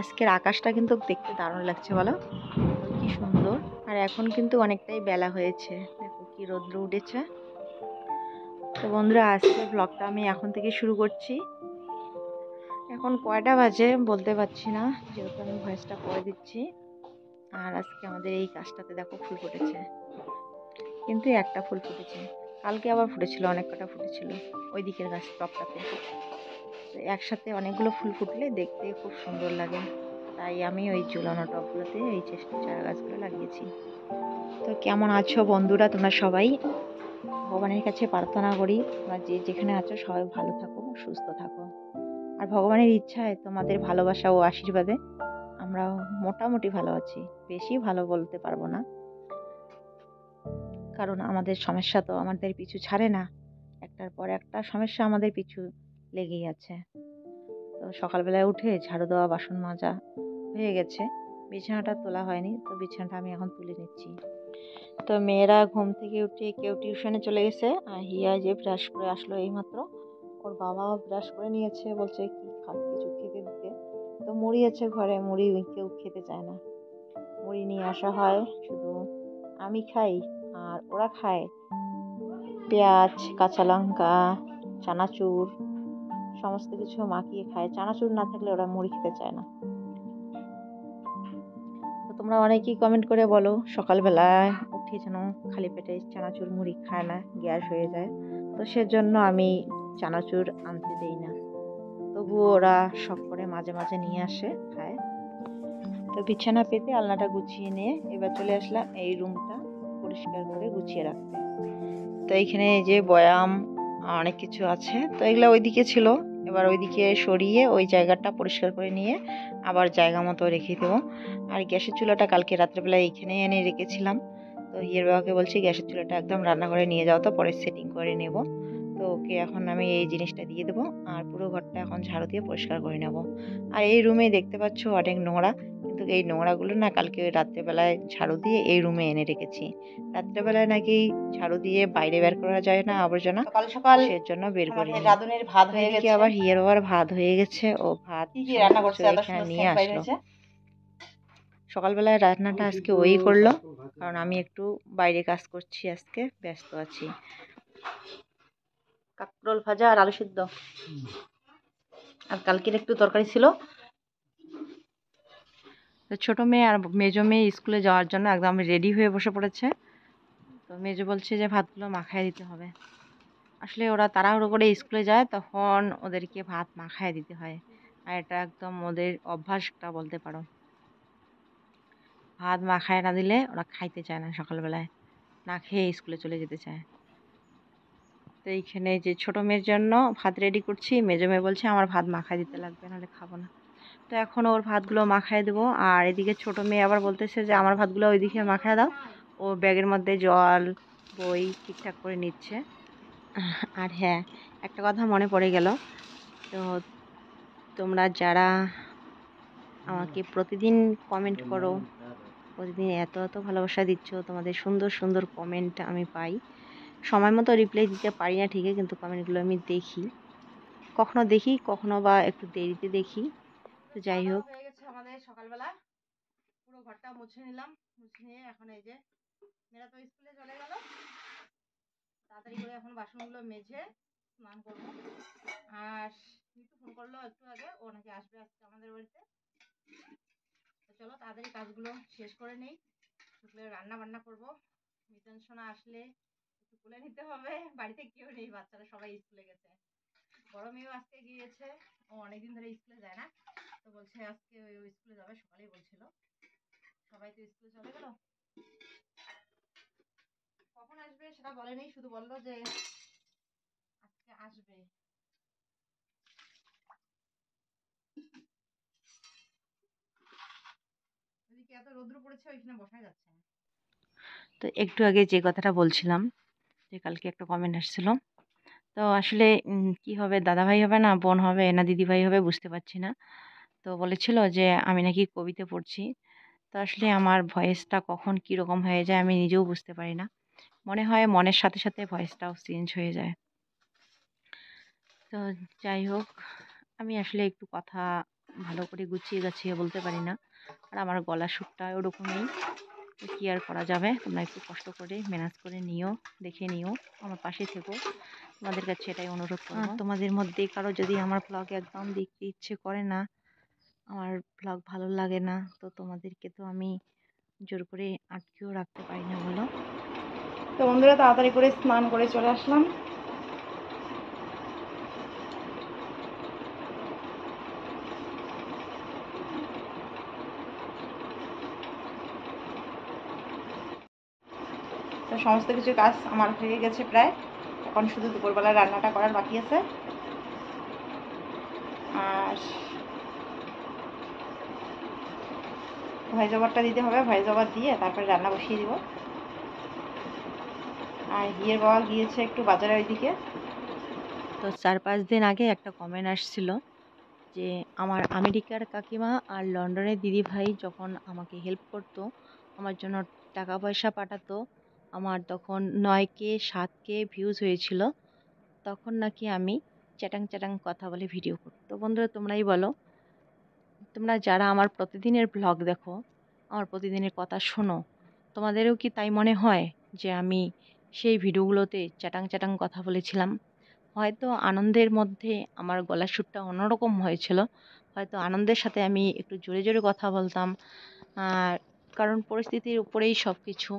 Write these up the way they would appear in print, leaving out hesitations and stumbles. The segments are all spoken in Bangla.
আজকের আকাশটা কিন্তু দেখতে দারুণ লাগছে বলো, কি সুন্দর। আর এখন কিন্তু অনেকটাই বেলা হয়েছে, দেখো কি রৌদ্র উঠেছে। তো বন্ধুরা, আজকে ব্লগটা আমি এখন থেকে শুরু করছি। এখন কয়টা বাজে বলতে পারছি না, যেহেতু আমি ভয়েসটা পরে দিচ্ছি। আর আজকে আমাদের এই গাছটাতে দেখো ফুল ফুটেছে, কিন্তু একটা ফুল ফুটেছে, কালকে আবার ফুটেছিল, অনেক কটা ফুটেছিল ওই দিকের গাছ টপটাতে। তো একসাথে অনেকগুলো ফুল ফুটলে দেখতে খুব সুন্দর লাগে, তাই আমি ওই ঝুলানো টবগুলোতে এই চারা গাছগুলো লাগিয়েছি। তো কেমন আছো বন্ধুরা তোমরা সবাই? ভগবানের কাছে প্রার্থনা করি তোমরা যে যেখানে আছো সবাই ভালো থাকো, সুস্থ থাকো। আর ভগবানের ইচ্ছায় তোমাদের ভালোবাসা ও আশীর্বাদে আমরা মোটামুটি ভালো আছি, বেশি ভালো বলতে পারবো না, কারণ আমাদের সমস্যা তো আমাদের পিছু ছাড়ে না, একটার পর একটা সমস্যা আমাদের পিছু লেগেই আছে। তো সকালবেলায় উঠে ঝাড়ু দেওয়া, বাসন মাজা হয়ে গেছে, বিছানাটা তোলা হয়নি, তো বিছানাটা আমি এখন তুলে নিচ্ছি। তো মেয়েরা ঘুম থেকে উঠে কেউ টিউশনে চলে গেছে, আর হিয়া যে ব্রাশ করে আসলো এইমাত্র, ওর বাবাও ব্রাশ করে নিয়েছে, বলছে কি কিছু খেতে দিতে। তো মুড়ি আছে ঘরে, মুড়ি কেউ খেতে চায় না, মুড়ি নিয়ে আসা হয়, শুধু আমি খাই আর ওরা খায় পেঁয়াজ, কাঁচা লঙ্কা, চানাচুর সমস্ত কিছু মাখিয়ে খায়। চানাচুর না থাকলে ওরা মুড়ি খেতে চায় না। তো তোমরা অনেকেই কমেন্ট করে বলো সকালবেলায় উঠে যেন খালি পেটে চানাচুর মুড়ি খায় না, গ্যাস হয়ে যায়। তো সেজন্য আমি চানাচুর আনতে দেই না, তবুও ওরা শখ করে মাঝে মাঝে নিয়ে আসে, খায়। তো বিছানা পেতে আলনাটা গুছিয়ে নিয়ে এবার চলে আসলাম এই রুমটা পরিষ্কার করে গুছিয়ে রাখতে। তো এইখানে যে বয়াম অনেক কিছু আছে, তো এগুলো ওইদিকে ছিল, এবার ওইদিকে সরিয়ে ওই জায়গাটা পরিষ্কার করে নিয়ে আবার জায়গা মতো রেখে দেবো। আর গ্যাসের চুলাটা কালকে রাত্রেবেলা এইখানে এনে রেখেছিলাম, তো হিয়ের বাবাকে বলছি গ্যাসের চুলাটা একদম রান্নাঘরে নিয়ে যাও, তো পরে সেটিং করে নেব। তো ওকে এখন আমি এই জিনিসটা দিয়ে দেবো, আর পুরো ঘরটা এখন ঝাড়ু দিয়ে পরিষ্কার করে নেব। আর এই রুমে দেখতে পাচ্ছ অনেক নোংরা, কিন্তু এই নোংরাগুলো না কালকে রাত্রেবেলায় ঝাড়ু দিয়ে এই রুমে এনে রেখেছি। রাত্রেবেলায় নাকি ঝাড়ু দিয়ে বাইরে বের করা যায় না আবর্জনা, সকাল সকাল সেজন্য বের করি আমাদের নি। রাঁধুনির ভাত তো হয়ে এদিকে গেছে। আবার হিয়ের বাবার ভাত হয়ে গেছে, ও ভাত কি কি সমস্ত রান্না কিছু করছে এত এখানে সুন্দর নিয়ে সেন্ট বাইর আসলো। হয়েছে। সকালবেলায় রান্নাটা আজকে ওই করলো, কারণ আমি একটু বাইরে কাজ করছি, আজকে ব্যস্ত আছি। কাঁকরোল ভাজা আর আলু সিদ্ধ, আর কালকের একটু তরকারি ছিল। তো ছোট মেয়ে আর মেজো মেয়ে স্কুলে যাওয়ার জন্য একদম রেডি হয়ে বসে পড়েছে। তো মেজো বলছে যে ভাতগুলো মাখায় দিতে হবে। আসলে ওরা তাড়াহুড়ো করে স্কুলে যায়, তখন ওদেরকে ভাত মাখায় দিতে হয়, আর এটা একদম ওদের অভ্যাসটা বলতে পারো। ভাত মাখায় না দিলে ওরা খাইতে চায় না, সকালবেলায় না খেয়ে স্কুলে চলে যেতে চায়। তো এইখানে যে ছোট মেয়ের জন্য ভাত রেডি করছি, মেজো মেয়ে বলছে আমার ভাত মাখায় দিতে লাগবে, নাহলে খাবো না। তো এখন ওর ভাতগুলো মাখায় দেবো, আর এদিকে ছোট মেয়ে আবার বলতেছে যে আমার ভাতগুলো ওইদিকে মাখায় দাও। ও ব্যাগের মধ্যে জল, বই ঠিকঠাক করে নিচ্ছে। আর হ্যাঁ, একটা কথা মনে পড়ে গেল, তো তোমরা যারা আমাকে প্রতিদিন কমেন্ট করো, প্রতিদিন এত এত ভালোবাসা দিচ্ছ, তোমাদের সুন্দর সুন্দর কমেন্ট আমি পাই। সময় মতো রিপ্লাই দিতে পারি না ঠিকই, কিন্তু কমেন্টগুলো আমি দেখি, কখনো দেখি কখনো বা একটু দেরিতে দেখি। তো যাই হোক, হয়ে গেছে আমাদের সকালবেলা, পুরো ঘরটা মুছে নিলাম। মুছে নিয়ে এখন এই যে মেয়েরা তো স্কুলে চলে গেল, তাড়াতাড়ি করে এখন বাসনগুলো মেজে স্নান করবো। আর মিতু ফোন করলো একটু আগে, ও নাকি আসবে আজকে আমাদের বাড়িতে। তো চলো তাড়াতাড়ি কাজগুলো শেষ করে নেই, দুপুরে রান্না বান্না করবো। মিতন সোনা আসলে একটু তুলে নিতে হবে, বাড়িতে কেউ নেই, বাচ্চারা সবাই স্কুলে গেছে। বড় মেয়েও আজকে গিয়েছে, ও অনেকদিন ধরে স্কুলে যায় না, তো বলছে আজকে ও স্কুলে যাবে, সকালেই বলছিল। সবাই তো স্কুলে চলে গেল, কখন আসবে সেটা বলেনি, শুধু বললো যে আজকে আসবে। ওইদিকে এত রৌদ্র পড়েছে, ওইখানে বসা যাচ্ছে না। তো একটু আগে যে কথাটা বলছিলাম, যে কালকে একটা কমেন্ট আসছিল, তো আসলে কি হবে, দাদা ভাই হবে না বোন হবে না দিদি ভাই হবে বুঝতে পারছি না। তো বলেছিল যে আমি নাকি কবিতা পড়ছি। তো আসলে আমার ভয়েসটা কখন কীরকম হয়ে যায় আমি নিজেও বুঝতে পারি না, মনে হয় মনের সাথে সাথে ভয়েসটাও চেঞ্জ হয়ে যায়। তো যাই হোক, আমি আসলে একটু কথা ভালো করে গুছিয়ে গাছিয়ে বলতে পারি না, আর আমার গলার সুরটা ওরকমই। তো কী আর করা যাবে, তোমরা একটু কষ্ট করে ম্যানেজ করে নিও, দেখে নিও, আমার পাশে থেকো, তোমাদের কাছে এটাই অনুরোধ করব। তোমাদের মধ্যে কারো যদি আমার ব্লগ একদম দেখতে ইচ্ছে করে না, আমার ব্লগ ভালো লাগে না, তো তোমাদেরকে তো আমি জোর করে আটকেও রাখতে পারি না, বলো। তো বন্ধুরা তাড়াতাড়ি করে স্নান করে চলে আসলাম। তো সমস্ত কিছু কাজ আমার হয়ে গেছে প্রায়, এখন শুধু দুপুরবেলা রান্নাটা করার বাকি আছে। আর ভয়েস ওভারটা দিতে হবে, ভয়েস ওভার দিয়ে তারপরে রান্না বসিয়ে দিব। আর হিয়ের বাবা গিয়েছে একটু বাজারের ওইদিকে। তো 4-5 দিন আগে একটা কমেন্ট আসছিল যে আমার আমেরিকার কাকিমা আর লন্ডনের দিদিভাই যখন আমাকে হেল্প করতো, আমার জন্য টাকা পয়সা পাঠাতো, আমার তখন 9K 7K ভিউজ হয়েছিল, তখন নাকি আমি চ্যাটাং চ্যাটাং কথা বলে ভিডিও করতো। তো বন্ধুরা তোমরাই বলো, তোমরা যারা আমার প্রতিদিনের ব্লগ দেখো, আমার প্রতিদিনের কথা শোনো, তোমাদেরও কি তাই মনে হয় যে আমি সেই ভিডিওগুলোতে চ্যাটাং চ্যাটাং কথা বলেছিলাম? হয়তো আনন্দের মধ্যে আমার গলার সুরটা অন্যরকম হয়েছিল, হয়তো আনন্দের সাথে আমি একটু জোরে জোরে কথা বলতাম, আর কারণ পরিস্থিতির উপরেই সব কিছু।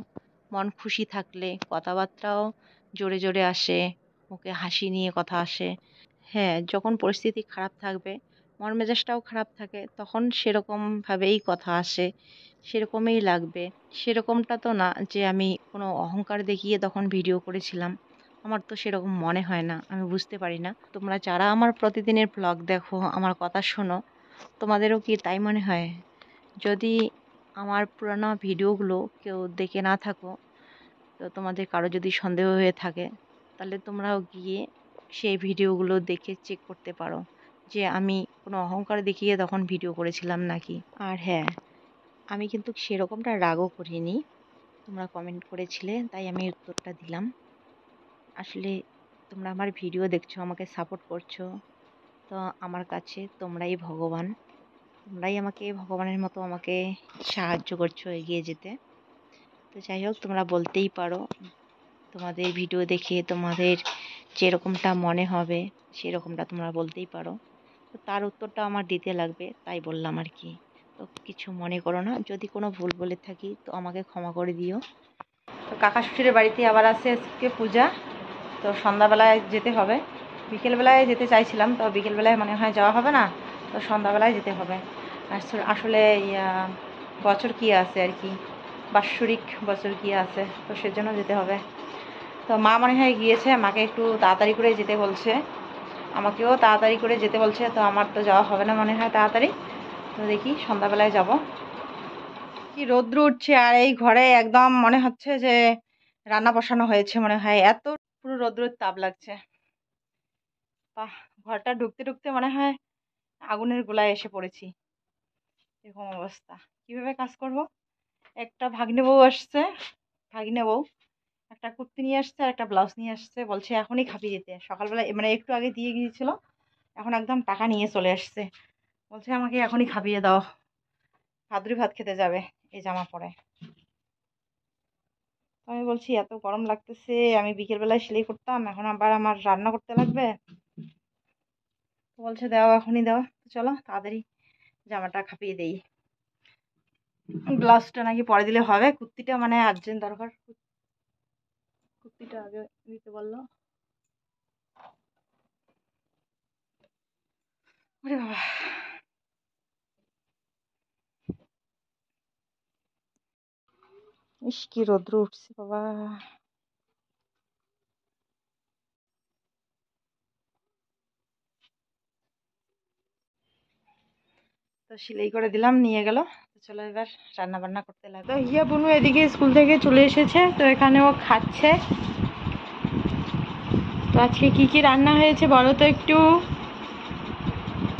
মন খুশি থাকলে কথাবার্তাও জোরে জোরে আসে, মুখে হাসি নিয়ে কথা আসে। হ্যাঁ, যখন পরিস্থিতি খারাপ থাকবে, মন মেজাজটাও খারাপ থাকে, তখন সেরকমভাবেই কথা আসে, সেরকমই লাগবে। সেরকমটা তো না যে আমি কোনো অহংকার দেখিয়ে তখন ভিডিও করেছিলাম, আমার তো সেরকম মনে হয় না, আমি বুঝতে পারি না। তোমরা যারা আমার প্রতিদিনের ব্লগ দেখো, আমার কথা শোনো, তোমাদেরও কি তাই মনে হয়? যদি আমার পুরানো ভিডিওগুলো কেউ দেখে না থাকো, তো তোমাদের কারো যদি সন্দেহ হয়ে থাকে, তাহলে তোমরাও গিয়ে সেই ভিডিওগুলো দেখে চেক করতে পারো যে আমি কোনো অহংকার দেখিয়ে তখন ভিডিও করেছিলাম নাকি। আর হ্যাঁ, আমি কিন্তু সেরকমটা রাগও করিনি, তোমরা কমেন্ট করেছিলে তাই আমি উত্তরটা দিলাম। আসলে তোমরা আমার ভিডিও দেখছো, আমাকে সাপোর্ট করছো, তো আমার কাছে তোমরাই ভগবান, তোমরাই আমাকে ভগবানের মতো আমাকে সাহায্য করছো এগিয়ে যেতে। তো যাই হোক, তোমরা বলতেই পারো, তোমাদের ভিডিও দেখে তোমাদের যেরকমটা মনে হবে সেরকমটা তোমরা বলতেই পারো। তো তার উত্তরটা আমার দিতে লাগবে, তাই বললাম আর কি। তো কিছু মনে করো না, যদি কোনো ভুল বলে থাকি তো আমাকে ক্ষমা করে দিও। তো কাকা শ্বশুরের বাড়িতে আবার আছে আজকে পূজা, তো সন্ধ্যাবেলায় যেতে হবে। বিকেলবেলায় যেতে চাইছিলাম, তো বিকেলবেলায় মনে হয় যাওয়া হবে না, তো সন্ধ্যাবেলায় যেতে হবে। আসলে বছর কি আছে আর কি, বাৎসরিক বছর কি আছে, তো সেজন্য যেতে হবে। তো মা মনে হয় গিয়েছে, মাকে একটু তাড়াতাড়ি করে যেতে বলছে, আমাকেও তাড়াতাড়ি করে যেতে বলছে। তো আমার তো যাওয়া হবে না মনে হয় তাড়াতাড়ি, তো দেখি সন্ধ্যাবেলায় যাব। কি রৌদ্র উঠছে, আর এই ঘরে একদম মনে হচ্ছে যে রান্না বসানো হয়েছে মনে হয়, এত পুরো রৌদ্রের তাপ লাগছে। বাহ, ঘরটা ঢুকতে ঢুকতে মনে হয় আগুনের গোলায় এসে পড়েছি, এরকম অবস্থা। কিভাবে কাজ করব? একটা ভাগ্নে বউ আসছে, ভাগ্নে বউ একটা কুর্তি নিয়ে আসছে আর একটা ব্লাউজ নিয়ে আসছে, বলছে এখনই খাপিয়ে দিতে। সকালবেলা মানে একটু আগে দিয়ে গিয়েছিল, এখন একদম টাকা নিয়ে চলে আসছে, বলছে আমাকে এখনই খাপিয়ে দাও, ভাদ্রি ভাত খেতে যাবে এই জামা পরে। তো আমি বলছি এত গরম লাগতেছে, আমি বিকেলবেলায় সেলাই করতাম, এখন আবার আমার রান্না করতে লাগবে। তো বলছে দাও এখনই দাও। তো চলো তাড়াতাড়ি জামাটা খাপিয়ে দেই, ব্লাউজটা নাকি পরে দিলে হবে, কুর্তিটা মানে আর্জেন্ট দরকার, কুর্তিটা আগে দিতে বললো। ওরে বাবা, ইস কি রৌদ্র উঠছে বাবা। তো সেলাই করে দিলাম, নিয়ে গেল। তো চলো এবার রান্না বান্না করতে লাগবে। তো হিয়া বুনু এদিকে স্কুল থেকে চলে এসেছে, তো এখানে ও খাচ্ছে। তো আজকে কি কি রান্না হয়েছে বলো তো একটু?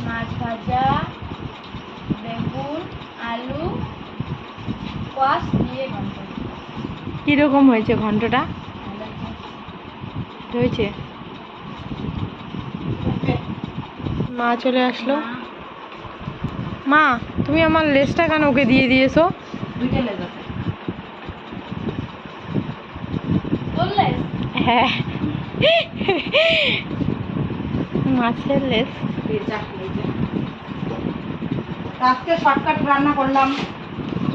মাছ ভাজা, বেগুন, আলু, কোয়াশ দিয়ে ঘন্ট। কিরকম হয়েছে ঘন্টটা? হয়েছে। মা চলে আসলো। মা তুমি আমার লেসটা কেন ওকে দিয়ে দিয়েছো? দুইটা লেজ আছে। বললে হ্যাঁ মাছের লেস। এই যা, এই যে। তো আজকে শর্টকাট রান্না করলাম।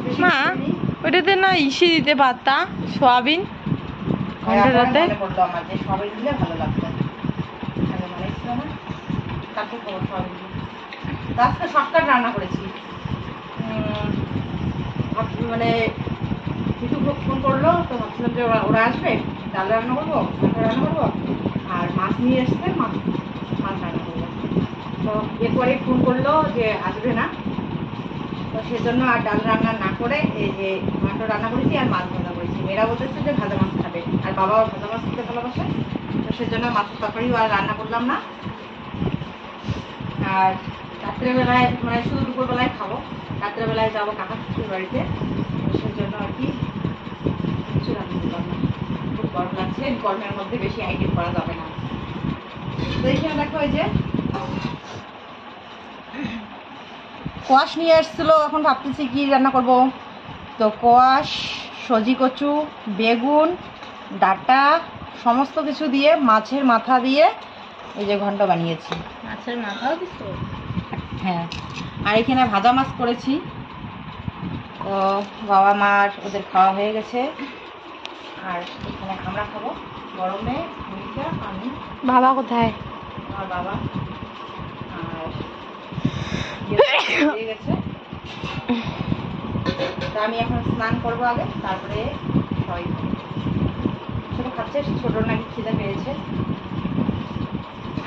বেশি মা কিছু নেই। ওটাতে না ইসে দিতে পারতা, সোয়াবিন আর এখন ঘন্টাটাতে। মনে পড়লো আমার যে সবাই দিলে ভালো লাগতো। আগে মনে ছিল না, তারপর খবর সবাই দিলে। তো আজকে শর্টকাট রান্না করেছি। মানে কিছু ফোন করলো, তো ভাবছিলাম যে ওরা আসবে, ডাল রান্না করবো, ভাত রান্না করবো, আর মাছ নিয়ে এসছে, মাছ রান্না করবো। তো এরপরে ফোন করলো যে আসবে না, তো সেজন্য আর ডাল রান্না না করে এই যে মাংস রান্না করেছি আর মাছ ভাজা করেছি। মেয়েরা বলতেছে যে ভাজা মাছ খাবে, আর বাবাও ভাজা মাছ খেতে ভালোবাসে, তো সেজন্য মাছের তরকারিও আর রান্না করলাম না। আর রাত্রেবেলায় মানে শুধু দুপুরবেলায় খাবো, রাত্রেবেলায় যাবো কাকা শ্বশুর বাড়িতে, তো সেজন্য আর কি কিছু রান্না করলাম না। খুব গরম লাগছে, গরমের মধ্যে বেশি আইটেম করা যাবে না। তো এইখানে দেখো এই যে কোয়াশ নিয়ে এসেছিলো, এখন ভাবতেছি কি রান্না করব। তো কোয়াশ, সজি কচু, বেগুন, ডাঁটা সমস্ত কিছু দিয়ে মাছের মাথা দিয়ে এই যে ঘন্ট বানিয়েছি। মাছের মাথাও দিছো? হ্যাঁ, আর এখানে ভাজা মাছ করেছি। তো বাবা মার ওদের খাওয়া হয়ে গেছে, আর এখানে আমরা খাবো গরমে। মির্জা, আমি, বাবা কোথায়? আমার বাবা, আর হয়ে গেছে। তা আমি এখন স্নান করবো আগে, তারপরে সবাই খাবো। ছোট খাচ্ছে, ছোট নাকি খিদে পেয়েছে।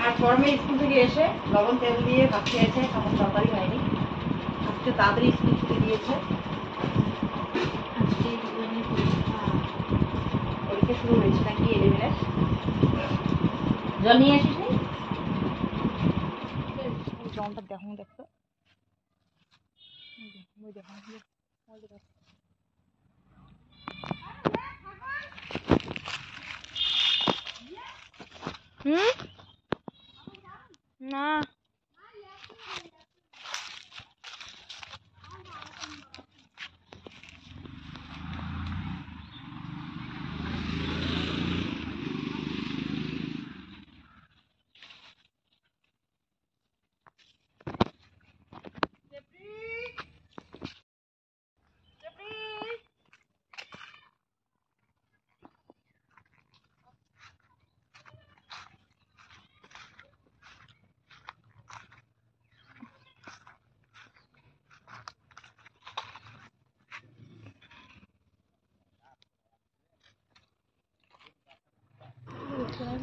আর গরমে স্কুল থেকে এসে লবণ তেল দিয়ে ভাত খেয়েছে, আমার তরকারি হয়নি। আজকে তাড়াতাড়ি স্কুল ছুটি দিয়েছে, পরীক্ষা শুরু হয়েছে নাকি 11-এর। জল নিয়ে আসিস নি? জলটা দেখুন, দেখতো হুম না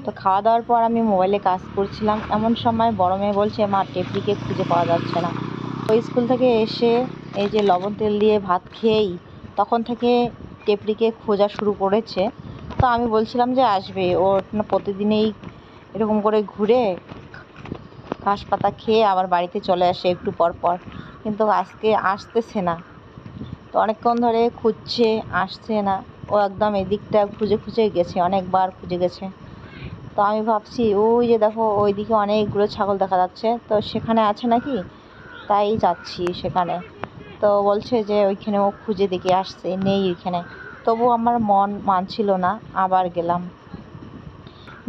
তো খাওয়া দাওয়ার পর আমি মোবাইলে কাজ করছিলাম, এমন সময় বড় মেয়ে বলছে মা টেপরিকে খুঁজে পাওয়া যাচ্ছে না। ওই স্কুল থেকে এসে এই যে লবণ তেল দিয়ে ভাত খেয়েই তখন থেকে টেপরিকে খোঁজা শুরু করেছে। তো আমি বলছিলাম যে আসবে, ও প্রতিদিনেই এরকম করে ঘুরে ঘাস পাতা খেয়ে আবার বাড়িতে চলে আসে একটু পর পর, কিন্তু আজকে আসতেছে না। তো অনেকক্ষণ ধরে খুঁজছে, আসছে না। ও একদম এদিকটা খুঁজে খুঁজে গেছে, অনেকবার খুঁজে গেছে। তো আমি ভাবছি ওই যে দেখো ওইদিকে অনেকগুলো ছাগল দেখা যাচ্ছে, তো সেখানে আছে নাকি, তাই যাচ্ছি সেখানে। তো বলছে যে ওইখানে ও খুঁজে দেখে আসছে, নেই ওইখানে। তবু আমার মন মানছিল না, আবার গেলাম,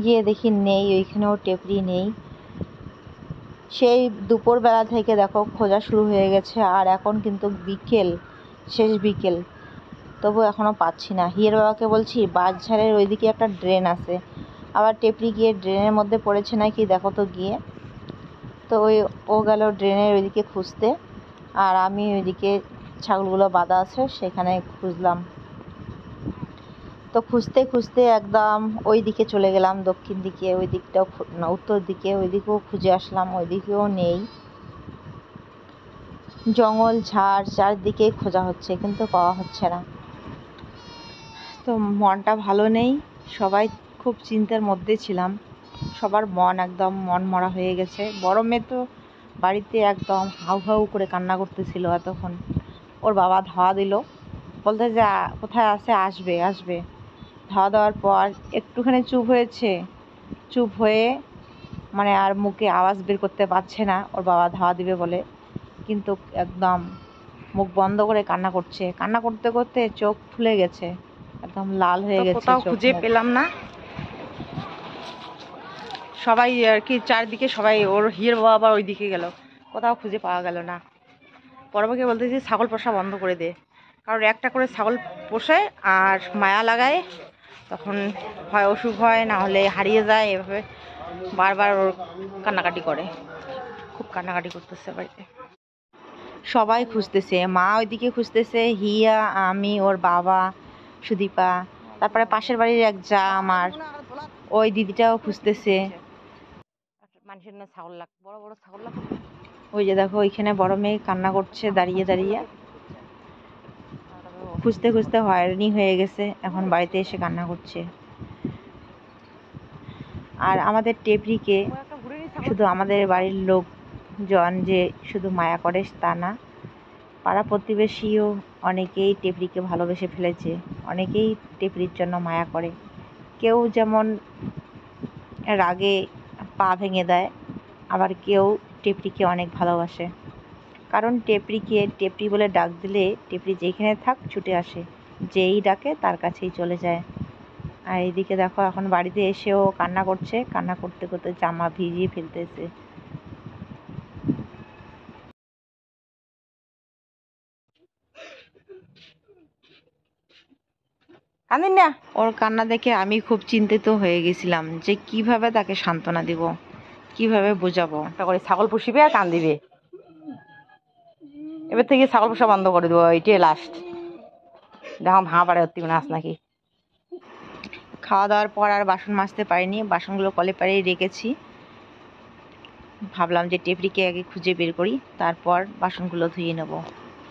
গিয়ে দেখি নেই ওইখানেও, টেপরি নেই। সেই দুপুরবেলা থেকে দেখো খোঁজা শুরু হয়ে গেছে, আর এখন কিন্তু বিকেল, শেষ বিকেল, তবু এখনও পাচ্ছি না। হিয়ের বাবাকে বলছি বাঁশঝাড়ের ওইদিকে একটা ড্রেন আছে, আবার টেপরি গিয়ে ড্রেনের মধ্যে পড়েছে নাকি দেখো তো গিয়ে। তো ও গেল ড্রেনের ওইদিকে খুঁজতে, আর আমি ওইদিকে ছাগলগুলো বাঁধা আছে সেখানে খুঁজলাম। তো খুঁজতে খুঁজতে একদম ওই দিকে চলে গেলাম, দক্ষিণ দিকে, ওই দিকটাও না, উত্তর দিকে, ওই দিকেও খুঁজে আসলাম, ওই দিকেও নেই। জঙ্গল ঝাড় চারদিকে খোঁজা হচ্ছে, কিন্তু পাওয়া হচ্ছে না। তো মনটা ভালো নেই, সবাই খুব চিন্তার মধ্যে ছিলাম, সবার মন একদম মন মরা হয়ে গেছে। বড় মেয়ে তো বাড়িতে একদম হাউ হাউ করে কান্না করতেছিল এতক্ষণ। ওর বাবা ধাওয়া দিল, বলতে যে কোথায় আছে, আসবে আসবে। ধাওয়া দেওয়ার পর একটুখানি চুপ হয়েছে, চুপ হয়ে মানে আর মুখে আওয়াজ বের করতে পারছে না ওর বাবা ধাওয়া দিবে বলে, কিন্তু একদম মুখ বন্ধ করে কান্না করছে, কান্না করতে করতে চোখ ফুলে গেছে, একদম লাল হয়ে গেছে। কোথাও চোখ খুঁজে মুখ। পেলাম না, সবাই আর কি চারদিকে সবাই, ওর হিয়ের বাবা আবার ওইদিকে গেল, কোথাও খুঁজে পাওয়া গেল না। পরবকে বলতেছি ছাগল পোষা বন্ধ করে দে, কারণ একটা করে ছাগল পোষে আর মায়া লাগায়, তখন হয় অসুখ হয়, না হলে হারিয়ে যায়, এভাবে বারবার ওর কান্নাকাটি করে, খুব কান্নাকাটি করতেছে বাড়িতে। সবাই খুঁজতেছে, মা ওইদিকে খুঁজতেছে, হিয়া, আমি, ওর বাবা, সুদীপা, তারপরে পাশের বাড়ির এক যা আমার, ওই দিদিটাও খুঁজতেছে। মানুষের না ছাগল লাগ, বড় বড় ছাগল লাগ। ওই যে দেখো ওইখানে বড় মেয়ে কান্না করছে দাঁড়িয়ে দাঁড়িয়ে, খুঁজতে খুঁজতে হয়রানি হয়ে গেছে, এখন বাড়িতে এসে কান্না করছে। আর আমাদের টেপরিকে শুধু আমাদের বাড়ির লোকজন যে শুধু মায়া করে তা না, পাড়া প্রতিবেশীও অনেকেই টেপরিকে ভালোবেসে ফেলেছে, অনেকেই টেপরির জন্য মায়া করে। কেউ যেমন রাগে পা ভেঙে দেয়, আবার কেউ টেপরিকে অনেক ভালোবাসে, কারণ টেপরিকে টেপরি বলে ডাক দিলে টেপরি যেখানে থাক ছুটে আসে, যেই ডাকে তার কাছেই চলে যায়। আর এইদিকে দেখো এখন বাড়িতে এসেও কান্না করছে, কান্না করতে করতে জামা ভিজিয়ে ফেলতেছে। কান্দিন না। ওর কান্না দেখে আমি খুব চিন্তিত হয়ে গেছিলাম যে কিভাবে তাকে সান্ত্বনা দিব, কিভাবে বোঝাবো। একটা করে ছাগল পুষিবে আর কান্দিবে, এবার থেকে ছাগল পোষা বন্ধ করে দেবো, এইটাই লাস্ট। দেখো ভাঁ পাড়ে অতি নাচ নাকি। খাওয়া দাওয়ার পর আর বাসন মাজতে পারিনি, বাসনগুলো কলে পাড়েই রেখেছি। ভাবলাম যে টেপরিকে আগে খুঁজে বের করি, তারপর বাসনগুলো ধুয়ে নেব।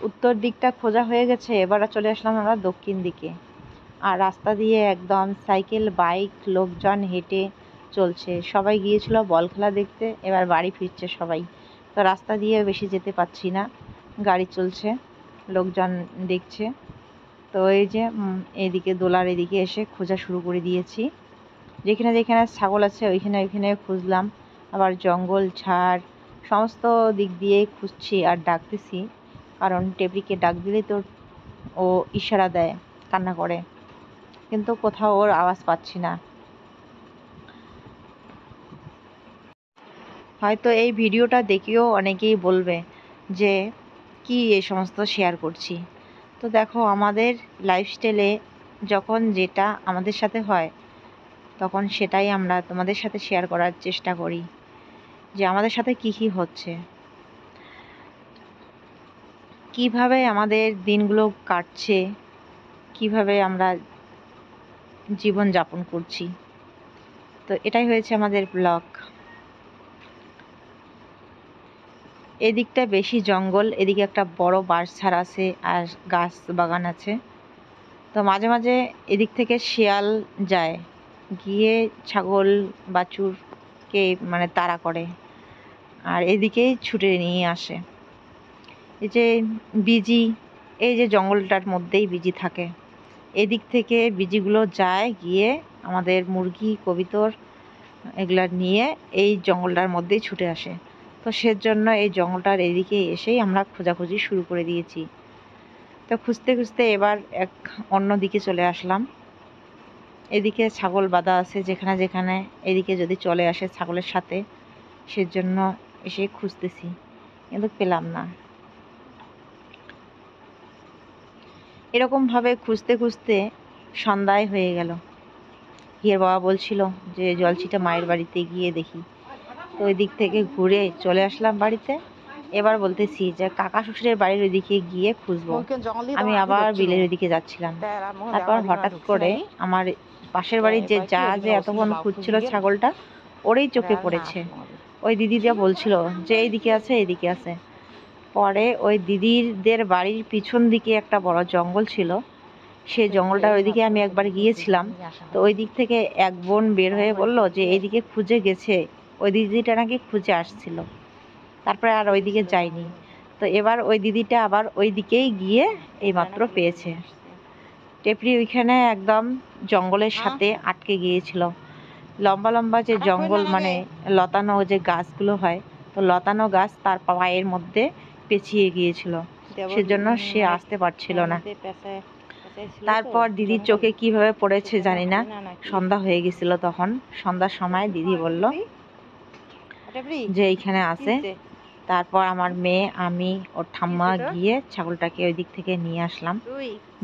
উত্তর দিকটা খোঁজা হয়ে গেছে, এবার চলে আসলাম আমরা দক্ষিণ দিকে। আর রাস্তা দিয়ে একদম সাইকেল, বাইক, লোকজন হেঁটে চলছে। সবাই গিয়েছিল বল খেলা দেখতে, এবার বাড়ি ফিরছে সবাই। তো রাস্তা দিয়ে বেশি যেতে পারছি না, গাড়ি চলছে, লোকজন দেখছে। তো এই যে এইদিকে দোলার এদিকে এসে খোঁজা শুরু করে দিয়েছি। যেখানে যেখানে ছাগল আছে ওইখানে ওইখানে খুঁজলাম, আবার জঙ্গল ঝাড় সমস্ত দিক দিয়ে খুঁজছি আর ডাকতেছি, কারণ টেপরিকে ডাক দিলেই তো ও ইশারা দেয়, কান্না করে, কিন্তু কোথাও ওর আওয়াজ পাচ্ছি না। হয়তো এই ভিডিওটা দেখেও অনেকেই বলবে যে কি এই সমস্ত শেয়ার করছি। তো দেখো আমাদের লাইফস্টাইলে যখন যেটা আমাদের সাথে হয় তখন সেটাই আমরা তোমাদের সাথে শেয়ার করার চেষ্টা করি, যে আমাদের সাথে কি কি হচ্ছে, কিভাবে আমাদের দিনগুলো কাটছে, কিভাবে আমরা জীবন যাপন করছি। তো এটাই হয়েছে আমাদের ব্লগ। এদিকটা বেশি জঙ্গল, এদিকে একটা বড় বাঁশঝাড় আছে আর গাছ বাগান আছে। তো মাঝে মাঝে এদিক থেকে শিয়াল যায়, গিয়ে ছাগল বাছুরকে মানে তাড়া করে, আর এদিকেই ছুটে নিয়ে আসে। এই যে বিজি, এই যে জঙ্গলটার মধ্যেই বিজি থাকে, এদিক থেকে বিজিগুলো যায় গিয়ে আমাদের মুরগি, কবিতর এগুলা নিয়ে এই জঙ্গলটার মধ্যেই ছুটে আসে। তো সেজন্য এই জঙ্গলটার এদিকে এসেই আমরা খোঁজাখুঁজি শুরু করে দিয়েছি। তো খুঁজতে খুঁজতে এবার এক অন্য দিকে চলে আসলাম। এদিকে ছাগল বাঁধা আছে যেখানে যেখানে, এদিকে যদি চলে আসে ছাগলের সাথে, সেজন্য এসে খুঁজতেছি, কিন্তু পেলাম না। এরকমভাবে খুঁজতে খুঁজতে সন্ধ্যায় হয়ে গেল। হিয়ের বাবা বলছিল যে জলছিটা মায়ের বাড়িতে গিয়ে দেখি, তো ওই দিক থেকে ঘুরে চলে আসলাম বাড়িতে। এবার বলতেছি যে কাকা শ্বশুরের বাড়ির ওইদিকে গিয়ে খুঁজবো। আমি আবার বিলের ওইদিকে যাচ্ছিলাম, তারপর হঠাৎ করে আমার পাশের বাড়ির যে যা যে এতক্ষণ খুঁজছিল ছাগলটা, ওরই চোখে পড়েছে। ওই দিদিটা বলছিল যে এইদিকে আছে, এইদিকে আছে। পরে ওই দিদিদের বাড়ির পিছন দিকে একটা বড় জঙ্গল ছিল, সেই জঙ্গলটার ওইদিকে আমি একবার গিয়েছিলাম। তো ওই দিক থেকে এক বোন বের হয়ে বলল যে এইদিকে খুঁজে গেছে, ওই দিদিটা নাকি খুঁজে আসছিল, তারপরে আর ওইদিকে যায়নি। তো এবার ওই দিদিটা আবার ওই দিকেই গিয়ে এইমাত্র পেয়েছে। টেপরি ওইখানে একদম জঙ্গলের সাথে আটকে গিয়েছিল। লম্বা লম্বা যে জঙ্গল, মানে লতানো যে গাছগুলো হয়, তো লতানো গাছ তার পায়ের মধ্যে পেঁচিয়ে গিয়েছিল, সেজন্য সে আসতে পারছিল না। তারপর দিদির চোখে কিভাবে পড়েছে জানি না, সন্ধ্যা হয়ে গেছিল তখন। সন্ধ্যার সময় দিদি বলল যে এইখানে আছে। তারপর আমার মেয়ে, আমি, ওর ঠাম্মা গিয়ে ছাগলটাকে ওই দিক থেকে নিয়ে আসলাম।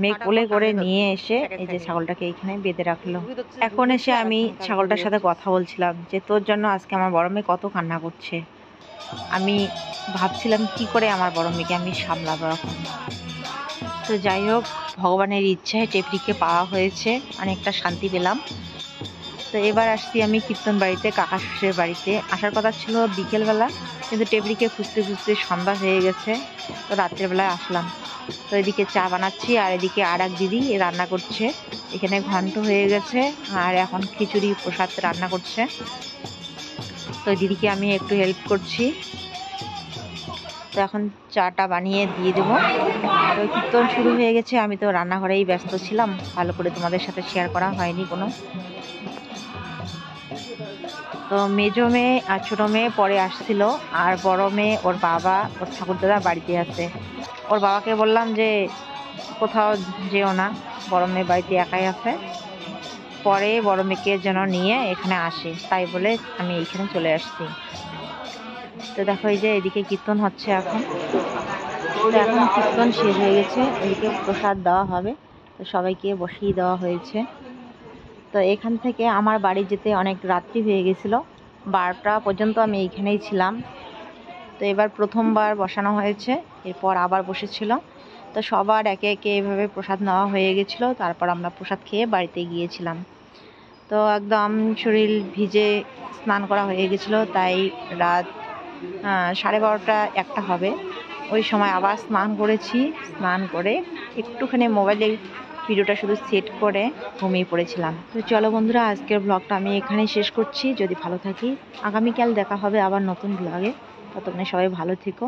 মেয়ে কোলে করে নিয়ে এসে এই যে ছাগলটাকে এইখানে বেঁধে রাখলো। এখন এসে আমি ছাগলটার সাথে কথা বলছিলাম যে তোর জন্য আজকে আমার বড় মেয়ে কত কান্না করছে। আমি ভাবছিলাম কি করে আমার বড় মেয়েকে আমি সামলাবো এখন। তো যাই হোক, ভগবানের ইচ্ছায় টেপরিকে পাওয়া হয়েছে, অনেকটা শান্তি পেলাম। তো এবার আসছি আমি কীর্তন বাড়িতে, কাকা শ্বশুরের বাড়িতে। আসার কথা ছিল বিকেলবেলা, কিন্তু টেপরিকে খুঁজতে খুঁজতে সন্ধ্যা হয়ে গেছে, তো রাত্রের বেলায় আসলাম। তো এদিকে চা বানাচ্ছি আর এদিকে আর এক দিদি রান্না করছে। এখানে ঘন্ট হয়ে গেছে আর এখন খিচুড়ি প্রসাদ রান্না করছে। তো দিদিকে আমি একটু হেল্প করছি। তো এখন চাটা বানিয়ে দিয়ে দেবো। তো কীর্তন শুরু হয়ে গেছে, আমি তো রান্নাঘরেই ব্যস্ত ছিলাম, ভালো করে তোমাদের সাথে শেয়ার করা হয়নি কোনো। তো মেজো মেয়ে আর ছোটো মেয়ে পরে আসছিল, আর বড় মেয়ে ওর বাবা ওর ঠাকুরদাদা বাড়িতে আছে। ওর বাবাকে বললাম যে কোথাও যেও না, বড় মেয়ে বাড়িতে একাই আছে, পরে বড় মেয়েকে যেন নিয়ে এখানে আসে, তাই বলে আমি এইখানে চলে আসছি। তো দেখো এই যে এদিকে কীর্তন হচ্ছে এখন। তো এখন কীর্তন শেষ হয়ে গেছে, এদিকে প্রসাদ দেওয়া হবে, তো সবাইকে বসিয়ে দেওয়া হয়েছে। তো এখান থেকে আমার বাড়ি যেতে অনেক রাত্রি হয়ে গেছিলো, 12টা পর্যন্ত আমি এইখানেই ছিলাম। তো এবার প্রথমবার বসানো হয়েছে, এরপর আবার বসেছিল। তো সবার একে একে এভাবে প্রসাদ নেওয়া হয়ে গেছিলো। তারপর আমরা প্রসাদ খেয়ে বাড়িতে গিয়েছিলাম। তো একদম শরীর ভিজে স্নান করা হয়ে গেছিলো, তাই রাত 12:30 1টা হবে, ওই সময় আবার স্নান করেছি। স্নান করে একটুখানি মোবাইলে ভিডিওটা শুধু সেট করে ঘুমিয়ে পড়েছিলাম। তো চলো বন্ধুরা, আজকের ব্লগটা আমি এখানেই শেষ করছি। যদি ভালো থাকি, আগামীকাল দেখা হবে আবার নতুন ব্লগে। ততক্ষণে সবাই ভালো থেকো।